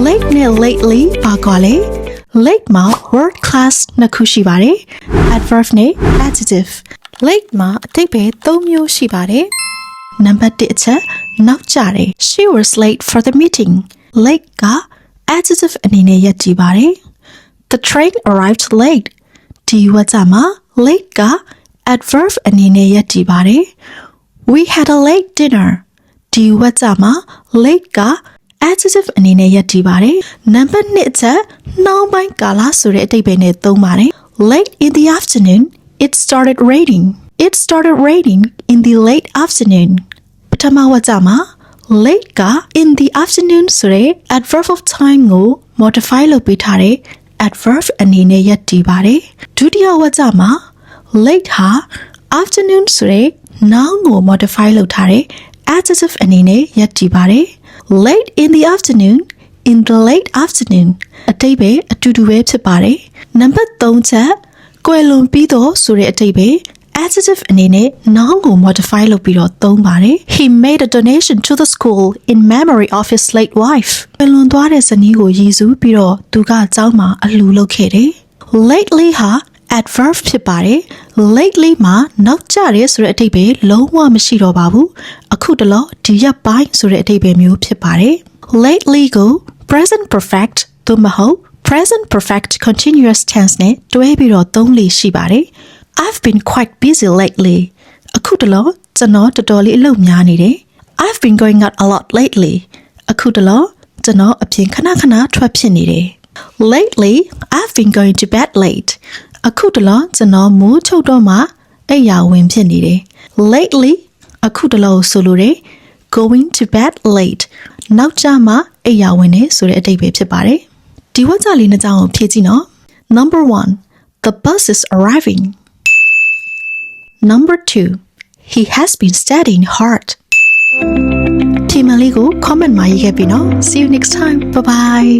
Late နဲ့ lately ပါကွာလေ Late မှာ word class နှစ်ခုရှိပါတယ် Adverb နဲ့ adjective Late မှာအဓိပ္ပာယ်၃မျိုးရှိပါတယ်နံပါတ်1အချက်နောက်ကျတယ် She was late for the meeting Late က adjective အနေနဲ့ရပ်တည်ပါတယ် The train arrived late ဒီဝါကျမှာ late က adverb အနေနဲ့ရပ်တည်ပါတယ် We had a late dinner ဒီဝါကျမှာ late က adjective အနေနဲ့ရပ်တည်ပါတယ်နံပါတ်2အချက်နှောင်းပိုင်းကာလဆိုတဲ့အဓိပ္ပာယ်နဲ့သုံးပါတယ် Late in the afternoon it started raining in the late afternoon ပထမဝါကျမှာ late က in the afternoon ဆိုတဲ့ adverb of time ကို modify လုပ်ပေးထားတဲ့ adverb အနေနဲ့ရပ်တည်ပါတယ်ဒုတိယဝါကျမှာ late ဟာ afternoon ဆိုတဲ့ noun ကို modify လုပ်ထားတဲ့ adjective အနေနဲ့ရပ်တည်ပါတယ် late in the afternoon in the late afternoon အဓိပ္ပာယ်အတူတူပဲဖြစ်ပါတယ်နံပါတ်3ချက်ကွယ်လွန်ပြီးတော့ဆိုတဲ့အဓိပ္ပာယ် adjective အနေနဲ့ noun ကို modify လုပ်ပြီးတော့သုံးပါတယ် He made a donation to the school in memory of his late wife ကွယ်လွန်သွားတဲ့ဇနီးကိုရည်စူးပြီးတော့သူကကျောင်းမှာအလှူလုပ်ခဲ့တယ် lately ဟာ adverb ဖြစ်ပါတယ် lately မှာနောက်ကျတယ်ဆိုတဲ့အဓိပ္ပာယ်လုံးဝမရှိတော့ပါဘူးအခုတလောဒီရက်ပိုင်းဆိုတဲ့အဓိပ္ပာယ်မျိုးဖြစ်ပါတယ် lately ကို present perfect သို့မဟုတ် present perfect continuous tense နဲ့တွဲပြီးတော့သုံးလေရှိပါတယ် I've been quite busy lately အခုတလောကျွန်တော်တော်တော်လေးအလုပ်များနေတယ် I've been going out a lot lately အခုတလောကျွန်တော်အပြင်ခဏခဏထွက်ဖြစ်နေတယ် Lately I've been going to bed late အခုတလောကျွန်တော်မိုးချုပ်တော့မှအိပ်ယာဝင်ဖြစ်နေတယ် Lately အခုတလောဆိုလိုတယ် going to bed late နောက်ကျမှအိပ်ယာဝင်နေဆိုတဲ့အဓိပ္ပာယ်ဖြစ်ပါတယ်ဒီဝါကျလေးနှစ်ကြောင်းကိုဖြည့်ကြည့်နော် Number 1 The bus is arriving Number 2 He has been studying hard ဒီမလေးကို comment မှာရေးခဲ့ပြီနော် See you next time bye bye